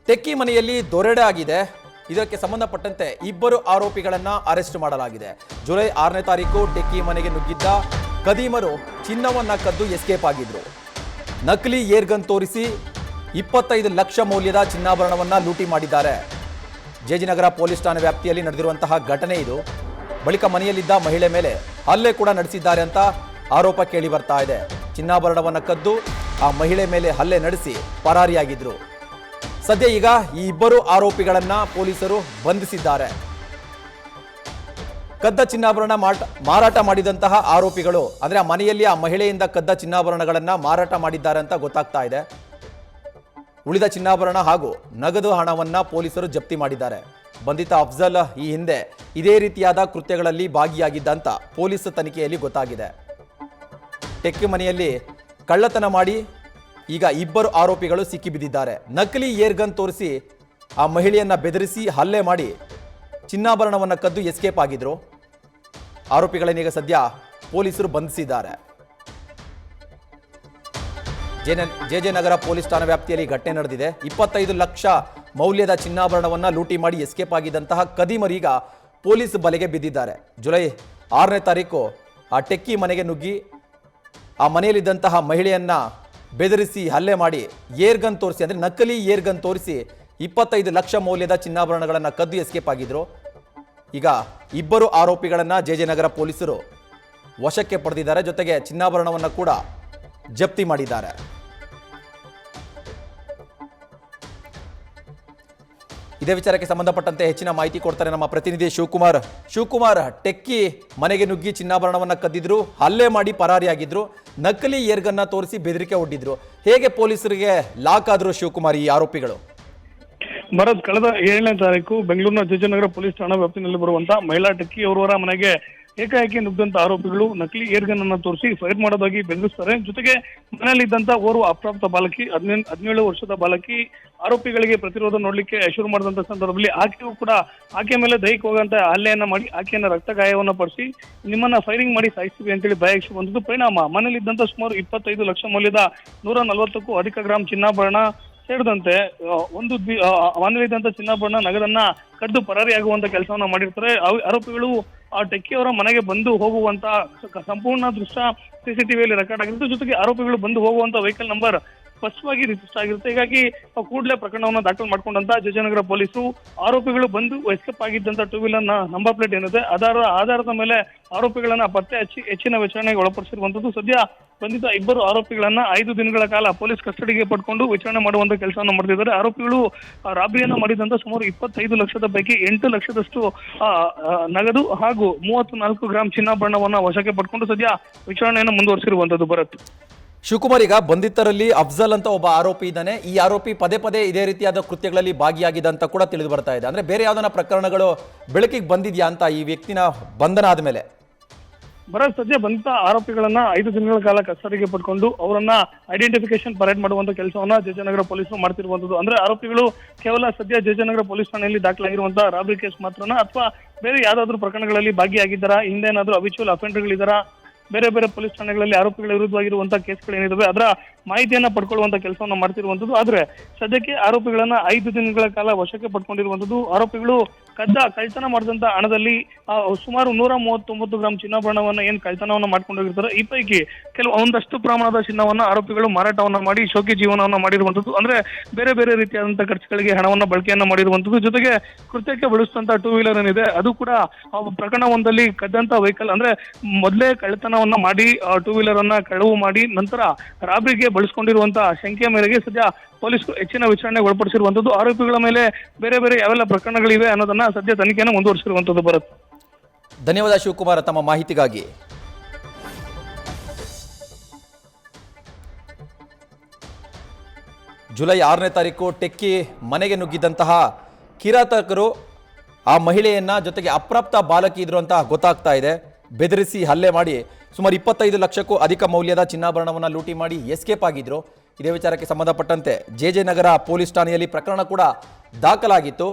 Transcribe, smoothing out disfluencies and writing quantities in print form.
Techie ಮನೆಯಲ್ಲಿ ದೊರೆಡೆ ಆಗಿದೆ. ಇದಕ್ಕೆ ಸಂಬಂಧಪಟ್ಟಂತೆ ಇಬ್ಬರು ಆರೋಪಿಗಳನ್ನು ಅರೆಸ್ಟ್ ಮಾಡಲಾಗಿದೆ. ಜುಲೈ 6ನೇ ತಾರೀಕು ಟೆಕ್ಕಿ ಮನೆಗೆ ನುಗ್ಗಿದ್ದ ಕದೀಮರು ಚಿನ್ನವನ್ನ ಕದ್ದು ಎಸ್ಕೇಪ್ ಆಗಿದ್ರು. ನಕಲಿ ಏರ್ಗನ್ ತೋರಿಸಿ 25 ಲಕ್ಷ ಮೌಲ್ಯದ ಚಿನ್ನಾಭರಣವನ್ನ ಲೂಟಿ ಮಾಡಿದ್ದಾರೆ. ಜೆಜಿನಗರ ಪೊಲೀಸ್ ಠಾಣೆ ವ್ಯಾಪ್ತಿಯಲ್ಲಿ ನಡೆದಿರುವಂತಹ ಘಟನೆ ಇದು. ಬಳಿಕ ಮನೆಯಲ್ಲಿದ್ದ ಮಹಿಳೆ ಮೇಲೆ ಹಲ್ಲೆ ಕೂಡ ನಡೆಸಿದ್ದಾರೆ ಅಂತ ಆರೋಪ ಕೇಳಿ ಬರ್ತಾ ಇದೆ. ಚಿನ್ನಾಭರಣವನ್ನ ಕದ್ದು ಆ ಮಹಿಳೆ ಮೇಲೆ ಹಲ್ಲೆ ನಡೆಸಿ ಪರಾರಿಯಾಗಿದ್ರು. ಸದ್ಯ ಈಗ ಈ ಇಬ್ಬರು ಆರೋಪಿಗಳನ್ನ ಪೊಲೀಸರು ಬಂಧಿಸಿದ್ದಾರೆ. ಕದ್ದ ಚಿನ್ನಾಭರಣ ಮಾರಾಟ ಮಾಡಿದಂತಹ ಆರೋಪಿಗಳು ಅಂದ್ರೆ ಆ ಮನೆಯಲ್ಲಿ ಆ ಮಹಿಳೆಯಿಂದ ಕದ್ದ ಚಿನ್ನಾಭರಣಗಳನ್ನ ಮಾರಾಟ ಮಾಡಿದ್ದಾರೆ ಅಂತ ಗೊತ್ತಾಗ್ತಾ ಇದೆ. ಉಳಿದ ಚಿನ್ನಾಭರಣ ಹಾಗೂ ನಗದು ಹಣವನ್ನ ಪೊಲೀಸರು ಜಪ್ತಿ ಮಾಡಿದ್ದಾರೆ. ಬಂಧಿತ ಅಫ್ಜಲ್ ಈ ಹಿಂದೆ ಇದೇ ರೀತಿಯಾದ ಕೃತ್ಯಗಳಲ್ಲಿ ಭಾಗಿಯಾಗಿದ್ದ ಅಂತ ಪೊಲೀಸ್ ತನಿಖೆಯಲ್ಲಿ ಗೊತ್ತಾಗಿದೆ. ಟೆಕ್ಕಿ ಮನೆಯಲ್ಲಿ ಕಳ್ಳತನ ಮಾಡಿ ಈಗ ಇಬ್ಬರು ಆರೋಪಿಗಳು ಸಿಕ್ಕಿಬಿದ್ದಿದ್ದಾರೆ. ನಕಲಿ ಏರ್ಗನ್ ತೋರಿಸಿ ಆ ಮಹಿಳೆಯನ್ನ ಬೆದರಿಸಿ ಹಲ್ಲೆ ಮಾಡಿ ಚಿನ್ನಾಭರಣವನ್ನು ಕದ್ದು ಎಸ್ಕೇಪ್ ಆಗಿದ್ರು. ಆರೋಪಿಗಳನ್ನೀಗ ಸದ್ಯ ಪೊಲೀಸರು ಬಂಧಿಸಿದ್ದಾರೆ. ಜೆಜೆನಗರ ಪೊಲೀಸ್ ಠಾಣಾ ವ್ಯಾಪ್ತಿಯಲ್ಲಿ ಘಟನೆ ನಡೆದಿದೆ. 25 ಲಕ್ಷ ಮೌಲ್ಯದ ಚಿನ್ನಾಭರಣವನ್ನು ಲೂಟಿ ಮಾಡಿ ಎಸ್ಕೇಪ್ ಆಗಿದ್ದಂತಹ ಕದೀಮರೀಗ ಪೊಲೀಸ್ ಬಲೆಗೆ ಬಿದ್ದಿದ್ದಾರೆ. ಜುಲೈ 6ನೇ ತಾರೀಕು ಆ ಟೆಕ್ಕಿ ಮನೆಗೆ ನುಗ್ಗಿ ಆ ಮನೆಯಲ್ಲಿದ್ದಂತಹ ಮಹಿಳೆಯನ್ನ ಬೆದರಿಸಿ ಹಲ್ಲೆ ಮಾಡಿ ಏರ್ಗನ್ ತೋರಿಸಿ ಅಂದರೆ ನಕಲಿ ಏರ್ಗನ್ ತೋರಿಸಿ 25 ಲಕ್ಷ ಮೌಲ್ಯದ ಚಿನ್ನಾಭರಣಗಳನ್ನು ಕದ್ದು ಎಸ್ಕೇಪ್ ಆಗಿದ್ರು. ಈಗ ಇಬ್ಬರು ಆರೋಪಿಗಳನ್ನು ಜೆಜೆನಗರ ಪೊಲೀಸರು ವಶಕ್ಕೆ ಪಡೆದಿದ್ದಾರೆ. ಜೊತೆಗೆ ಚಿನ್ನಾಭರಣವನ್ನು ಕೂಡ ಜಪ್ತಿ ಮಾಡಿದ್ದಾರೆ. ಇದೇ ವಿಚಾರಕ್ಕೆ ಸಂಬಂಧಪಟ್ಟಂತೆ ಹೆಚ್ಚಿನ ಮಾಹಿತಿ ಕೊಡ್ತಾರೆ ನಮ್ಮ ಪ್ರತಿನಿಧಿ ಶಿವಕುಮಾರ್. ಶಿವಕುಮಾರ್, ಟೆಕ್ಕಿ ಮನೆಗೆ ನುಗ್ಗಿ ಚಿನ್ನಾಭರಣವನ್ನ ಕದ್ದಿದ್ರು, ಹಲ್ಲೆ ಮಾಡಿ ಪರಾರಿಯಾಗಿದ್ರು, ನಕಲಿ ಏರ್ಗನ್ನ ತೋರಿಸಿ ಬೆದರಿಕೆ ಒಡ್ಡಿದ್ರು. ಹೇಗೆ ಪೊಲೀಸರಿಗೆ ಲಾಕ್ ಆದ್ರು ಶಿವಕುಮಾರ್ ಈ ಆರೋಪಿಗಳು? ಭರತ್, ಕಳೆದ 7ನೇ ತಾರೀಕು ಬೆಂಗಳೂರಿನ ಜೆಜೆನಗರ ಪೊಲೀಸ್ ಠಾಣಾ ವ್ಯಾಪ್ತಿನಲ್ಲಿ ಬರುವಂತಹ ಮಹಿಳಾ ಟೆಕ್ಕಿ ಅವರವರ ಮನೆಗೆ ಏಕಾಏಕಿ ನುಗ್ಗಂತ ಆರೋಪಿಗಳು ನಕಲಿ ಏರ್ಗನ್ ಅನ್ನ ತೋರಿಸಿ ಫೈರ್ ಮಾಡೋದಾಗಿ ಬೆದರಿಸ್ತಾರೆ. ಜೊತೆಗೆ ಮನೆಯಲ್ಲಿದ್ದಂತ ಓರ್ವ ಅಪ್ರಾಪ್ತ ಬಾಲಕಿ 17 ವರ್ಷದ ಬಾಲಕಿ ಆರೋಪಿಗಳಿಗೆ ಪ್ರತಿರೋಧ ನೋಡ್ಲಿಕ್ಕೆ ಶುರು ಮಾಡಿದಂತ ಸಂದರ್ಭದಲ್ಲಿ ಆಕೆಯೂ ಕೂಡ ಆಕೆ ಮೇಲೆ ದೈಹಿಕವಾದಂತ ಹಲ್ಲೆಯನ್ನ ಮಾಡಿ ಆಕೆಯನ್ನ ರಕ್ತ ಗಾಯವನ್ನ ಪಡಿಸಿ ನಿಮ್ಮನ್ನ ಫೈರಿಂಗ್ ಮಾಡಿ ಸಾಯಿಸ್ತೀವಿ ಅಂತೇಳಿ ಭಯಕ್ಷೆ ಬಂದದ್ದು. ಪರಿಣಾಮ ಮನೆಯಲ್ಲಿದ್ದಂತ ಸುಮಾರು 25 ಲಕ್ಷ ಮೌಲ್ಯದ 140ಕ್ಕೂ ಅಧಿಕ ಗ್ರಾಂ ಚಿನ್ನಾಭರಣ ಸೇರಿದಂತೆ ಮನೆಯಲ್ಲಿದ್ದಂತ ಚಿನ್ನಾಭರಣ ನಗದನ್ನ ಕದ್ದು ಪರಾರಿಯಾಗುವಂತ ಕೆಲಸವನ್ನ ಮಾಡಿರ್ತಾರೆ. ಆರೋಪಿಗಳು ಆ ಟೆಕ್ಕಿಯವರ ಮನೆಗೆ ಬಂದು ಹೋಗುವಂತ ಸಂಪೂರ್ಣ ದೃಶ್ಯ ಸಿಸಿಟಿವಿಯಲ್ಲಿ ರೆಕಾರ್ಡ್ ಆಗಿರುತ್ತೆ. ಜೊತೆಗೆ ಆರೋಪಿಗಳು ಬಂದು ಹೋಗುವಂತ ವೆಹಿಕಲ್ ನಂಬರ್ ಸ್ಪಷ್ಟವಾಗಿ ರಿಜಿಸ್ಟರ್ ಆಗಿರುತ್ತೆ. ಹೀಗಾಗಿ ಕೂಡಲೇ ಪ್ರಕರಣವನ್ನು ದಾಖಲು ಮಾಡಿಕೊಂಡಂತ ಜೆಜೆನಗರ ಪೊಲೀಸರು ಆರೋಪಿಗಳು ಬಂದು ಎಸ್ಕೇಪ್ ಆಗಿದ್ದಂತ ಟೂ ವೀಲರ್ ನಂಬರ್ ಪ್ಲೇಟ್ ಏನಿದೆ ಅದರ ಆಧಾರದ ಮೇಲೆ ಆರೋಪಿಗಳನ್ನ ಪತ್ತೆ ಹಚ್ಚಿ ಹೆಚ್ಚಿನ ವಿಚಾರಣೆಗೆ ಒಳಪಡಿಸಿರುವಂತದ್ದು. ಸದ್ಯ ಬಂಧಿತ ಇಬ್ಬರು ಆರೋಪಿಗಳನ್ನ 5 ದಿನಗಳ ಕಾಲ ಪೊಲೀಸ್ ಕಸ್ಟಡಿಗೆ ಪಡ್ಕೊಂಡು ವಿಚಾರಣೆ ಮಾಡುವಂತ ಕೆಲಸವನ್ನು ಮಾಡ್ತಿದ್ದಾರೆ. ಆರೋಪಿಗಳು ರಾಬರಿಯನ್ನ ಮಾಡಿದಂತ ಸುಮಾರು 25 ಲಕ್ಷದ ಪೈಕಿ 8 ಲಕ್ಷದಷ್ಟು ನಗದು ಹಾಗೂ 34 ಗ್ರಾಂ ಚಿನ್ನಾಭರಣವನ್ನ ವಶಕ್ಕೆ ಪಡ್ಕೊಂಡು ಸದ್ಯ ವಿಚಾರಣೆಯನ್ನು ಮುಂದುವರಿಸಿರುವಂತದ್ದು. ಭರತ್, ಶಿವಕುಮಾರ್, ಈಗ ಬಂಧಿತರಲ್ಲಿ ಅಫ್ಜಲ್ ಅಂತ ಒಬ್ಬ ಆರೋಪಿ ಇದ್ದಾನೆ. ಈ ಆರೋಪಿ ಪದೇ ಪದೇ ಇದೇ ರೀತಿಯಾದ ಕೃತ್ಯಗಳಲ್ಲಿ ಭಾಗಿಯಾಗಿದೆ ಅಂತ ಕೂಡ ತಿಳಿದು ಬರ್ತಾ ಇದೆ. ಅಂದ್ರೆ ಬೇರೆ ಯಾವ್ದನ್ನ ಪ್ರಕರಣಗಳು ಬೆಳಕಿಗೆ ಬಂದಿದ್ಯಾ ಅಂತ ಈ ವ್ಯಕ್ತಿನ ಬಂಧನ ಆದ್ಮೇಲೆ? ಭರತ್, ಸದ್ಯ ಬಂಧಿತ ಆರೋಪಿಗಳನ್ನ 5 ದಿನಗಳ ಕಾಲ ಕಸ್ಟಡಿಗೆ ಪಡ್ಕೊಂಡು ಅವರನ್ನ ಐಡೆಂಟಿಫಿಕೇಶನ್ ಪರೇಡ್ ಮಾಡುವಂತ ಕೆಲಸವನ್ನ ಜೆಜೆನಗರ ಪೊಲೀಸರು ಮಾಡ್ತಿರುವಂತದ್ದು. ಅಂದ್ರೆ ಆರೋಪಿಗಳು ಕೇವಲ ಸದ್ಯ ಜೆಜೆನಗರ ಪೊಲೀಸ್ ಠಾಣೆಯಲ್ಲಿ ದಾಖಲಾಗಿರುವಂತಹ ರಾಬರಿ ಕೇಸ್ ಮಾತ್ರನ ಅಥವಾ ಬೇರೆ ಯಾವ್ದಾದ್ರು ಪ್ರಕರಣಗಳಲ್ಲಿ ಭಾಗಿಯಾಗಿದ್ದಾರಾ, ಹಿಂದೇನಾದ್ರೂ ಅಬಿಚುವಲ್ ಅಫೆಂಡರ್ಗಳಿದ್ದಾರಾ, ಬೇರೆ ಬೇರೆ ಪೊಲೀಸ್ ಠಾಣೆಗಳಲ್ಲಿ ಆರೋಪಿಗಳ ವಿರುದ್ಧವಾಗಿರುವಂತಹ ಕೇಸ್ಗಳೇನಿದಾವೆ ಅದರ ಮಾಹಿತಿಯನ್ನ ಪಡ್ಕೊಳ್ಳುವಂತ ಕೆಲಸವನ್ನ ಮಾಡ್ತಿರುವಂತದ್ದು. ಆದ್ರೆ ಸದ್ಯಕ್ಕೆ ಆರೋಪಿಗಳನ್ನ 5 ದಿನಗಳ ಕಾಲ ವಶಕ್ಕೆ ಪಡ್ಕೊಂಡಿರುವಂತದ್ದು. ಆರೋಪಿಗಳು ಕಳ್ತನ ಮಾಡಿದಂತ ಹಣದಲ್ಲಿ ಸುಮಾರು 139 ಗ್ರಾಂ ಚಿನ್ನಾಭರಣವನ್ನ ಏನ್ ಕಳ್ತನವನ್ನ ಮಾಡ್ಕೊಂಡೋಗಿರ್ತಾರೆ, ಈ ಪೈಕಿ ಒಂದಷ್ಟು ಪ್ರಮಾಣದ ಚಿನ್ನವನ್ನ ಆರೋಪಿಗಳು ಮಾರಾಟವನ್ನ ಮಾಡಿ ಶೋಕಿ ಜೀವನವನ್ನ ಮಾಡಿರುವಂತದ್ದು. ಅಂದ್ರೆ ಬೇರೆ ಬೇರೆ ರೀತಿಯಾದಂತಹ ಖರ್ಚುಗಳಿಗೆ ಹಣವನ್ನ ಬಳಕೆಯನ್ನ ಮಾಡಿರುವಂತದ್ದು. ಜೊತೆಗೆ ಕೃತ್ಯಕ್ಕೆ ಬಳಸಿದಂತ ಟೂ ವೀಲರ್ ಏನಿದೆ ಅದು ಕೂಡ ಪ್ರಕರಣವೊಂದಲ್ಲಿ ಕದ್ದಂತ ವೆಹಿಕಲ್ ಅಂದ್ರೆ ಮೊದಲೇ ಕಳ್ಳತನವನ್ನ ಮಾಡಿ ಟೂ ವೀಲರ್ ಅನ್ನ ಕಳವು ಮಾಡಿ ನಂತರ ರಾಬರಿಗೆ ಬಳಸ್ಕೊಂಡಿರುವಂತಹ ಶಂಕೆಯ ಮೇರೆಗೆ ಸದ್ಯ ಪೊಲೀಸರು ಹೆಚ್ಚಿನ ವಿಚಾರಣೆಗೆ ಒಳಪಡಿಸಿರುವಂತದ್ದು. ಆರೋಪಿಗಳ ಮೇಲೆ ಬೇರೆ ಬೇರೆ ಯಾವೆಲ್ಲ ಪ್ರಕರಣಗಳಿವೆ ಅನ್ನೋದನ್ನ ಸದ್ಯ ತನಿಖೆಯನ್ನು ಮುಂದುವರಿಸಿರುವಂತದ್ದು. ಭರತ್, ಧನ್ಯವಾದ ಶಿವಕುಮಾರ್ ತಮ್ಮ ಮಾಹಿತಿಗಾಗಿ. ಜುಲೈ 6ನೇ ತಾರೀಕು ಟೆಕ್ಕಿ ಮನೆಗೆ ನುಗ್ಗಿದ್ದಂತಹ ಕಿರಾತಕರು ಆ ಮಹಿಳೆಯನ್ನ ಜೊತೆಗೆ ಅಪ್ರಾಪ್ತ ಬಾಲಕಿ ಇದ್ರು ಅಂತ ಗೊತ್ತಾಗ್ತಾ ಇದೆ. ಬೆದರಿಸಿ ಹಲ್ಲೆ ಮಾಡಿ ಸುಮಾರು 25 ಲಕ್ಷಕ್ಕೂ ಅಧಿಕ ಮೌಲ್ಯದ ಚಿನ್ನಾಭರಣವನ್ನು ಲೂಟಿ ಮಾಡಿ ಎಸ್ಕೇಪ್ ಆಗಿದ್ರು. ಇದೇ ವಿಚಾರಕ್ಕೆ ಸಂಬಂಧಪಟ್ಟಂತೆ ಜೆಜೆನಗರ ಪೊಲೀಸ್ ಠಾಣೆಯಲ್ಲಿ ಪ್ರಕರಣ ಕೂಡ ದಾಖಲಾಗಿತ್ತು.